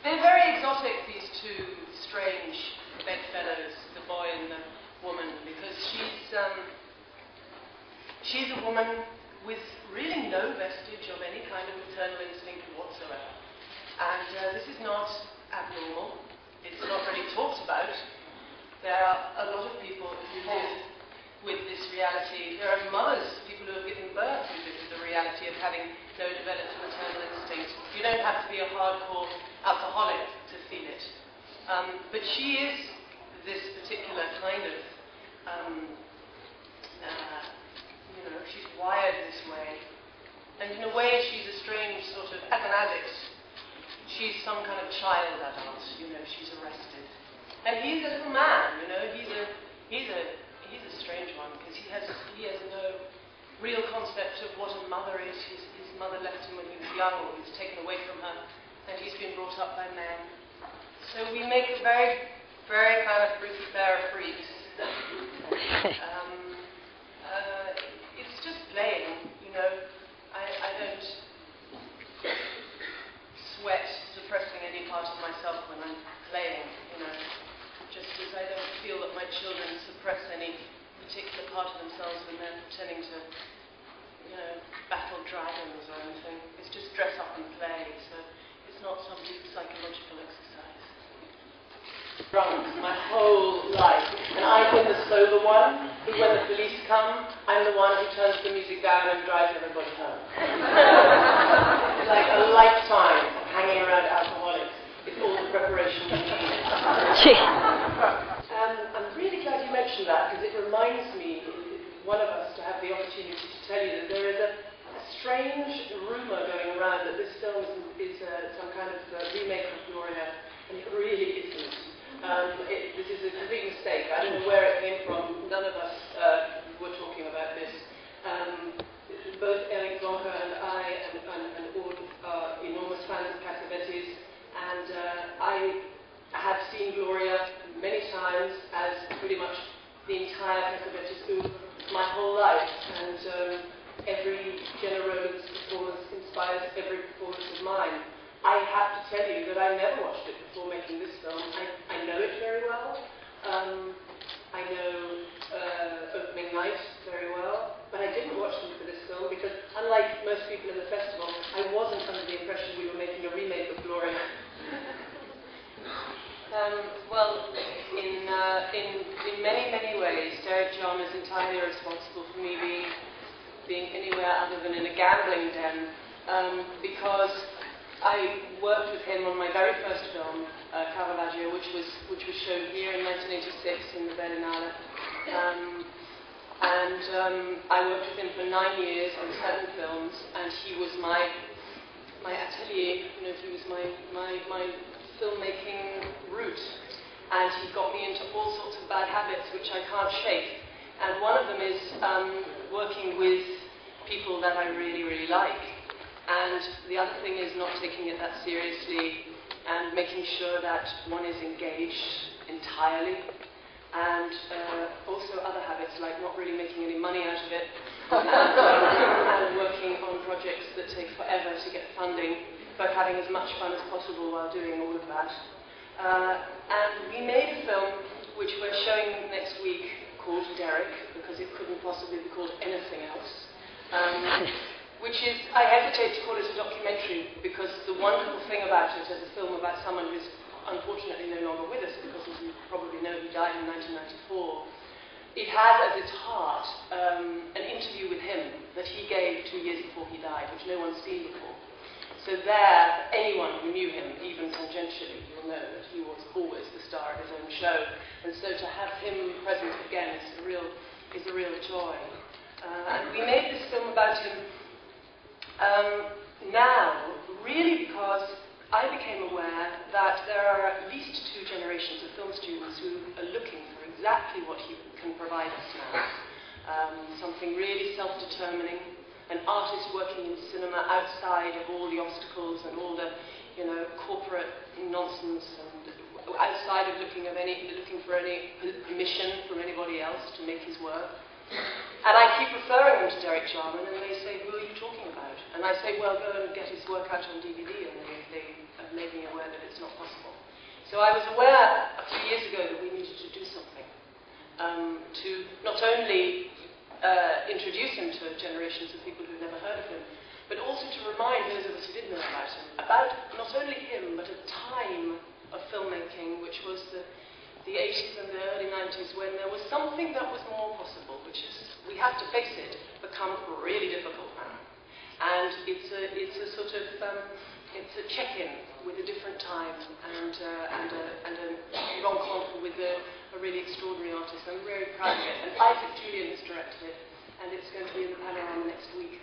they're very exotic, these two strange bedfellows, the boy and the woman, because she's a woman with really no vestige of any kind of maternal instinct whatsoever. And this is not abnormal. It's not really talked about. There are a lot of people who live with this reality. There are mothers, people who have given birth, who live with the reality of having no developed maternal instinct. You don't have to be a hardcore alcoholic to feel it. But she is this particular kind of, she's wired this way. And in a way, she's a strange sort of, as an addict, she's some kind of child adult, she's arrested. And he's a little man, he's a strange one, because he has no real concept of what a mother is. His mother left him when he was young, or he was taken away from her, and he's been brought up by men. So we make a very, very kind of fruity pair of freaks. It's just playing, I don't sweat suppressing any part of myself when I'm playing, just as I don't feel that my children suppress any particular part of themselves when they're pretending to, battle dragons or anything. It's just dress up and play, so it's not some deep psychological exercise. Drunk my whole life, and I've been the sober one, who when the police come, I'm the one who turns the music down and drives everybody home. It's like a lifetime of hanging around alcoholics. It's all the preparation you need. I'm really glad you mentioned that, because it reminds me, one of us, to have the opportunity to tell you that there is a strange rumour going around that this film is some kind of remake of Gloria, and it really isn't. This is a complete mistake. I don't know where it came from. None of us were talking about this. Both Eric Zonka and I and Aude are enormous fans of Cassavetes, and I have seen Gloria many times, as pretty much the entire Cassavetes oeuvre, my whole life, and every Jenna Rhodes performance inspires every performance of mine. I have to tell you that I never watched it before making this film. I know it very well. I know Opening Night very well, but I didn't watch them for this film because, unlike most people in the festival, I wasn't under the impression we were making a remake of Gloria. Well, in many, many ways, Derek John is entirely responsible for me being anywhere other than in a gambling den, because I worked with him on my very first film, Caravaggio, which was shown here in 1986 in the Berlino. I worked with him for 9 years on 7 films, and he was my atelier. He was my filmmaking route, and he got me into all sorts of bad habits which I can't shake. And one of them is working with people that I really, really like. And the other thing is not taking it that seriously and making sure that one is engaged entirely. And also other habits like not really making any money out of it and working on projects that take forever to get funding, but having as much fun as possible while doing all of that. And we made a film which we're showing next week called Derek, because it couldn't possibly be called anything else. Which is, I hesitate to call it a documentary, because the wonderful thing about it as a film about someone who's unfortunately no longer with us, because as you probably know, he died in 1994, it has as its heart an interview with him that he gave 2 years before he died, which no one's seen before. So there, anyone who knew him, even tangentially, will know that he was always the star of his own show. And so to have him present again is a real joy. And we made this film about him now, really because I became aware that there are at least 2 generations of film students who are looking for exactly what he can provide us now. Something really self-determining, an artist working in cinema outside of all the obstacles and all the, corporate nonsense, and outside of looking for any permission from anybody else to make his work. And I keep referring them to Derek Jarman, and they say, who are you talking about? And I say, well, go and get his work out on DVD, and they made me aware that it's not possible. So I was aware a few years ago that we needed to do something to not only introduce him to generations of people who've never heard of him, but also to remind those of us who did know about him, about not only him, but a time of filmmaking, which was the 80s and the early 90s, when there was something that was more possible, which is, we have to face it, become really difficult now. And it's a sort of, it's a check-in with a different time and a rencontre with a really extraordinary artist. I'm very proud of it. And Isaac Julian has directed it, and it's going to be in the panorama next week.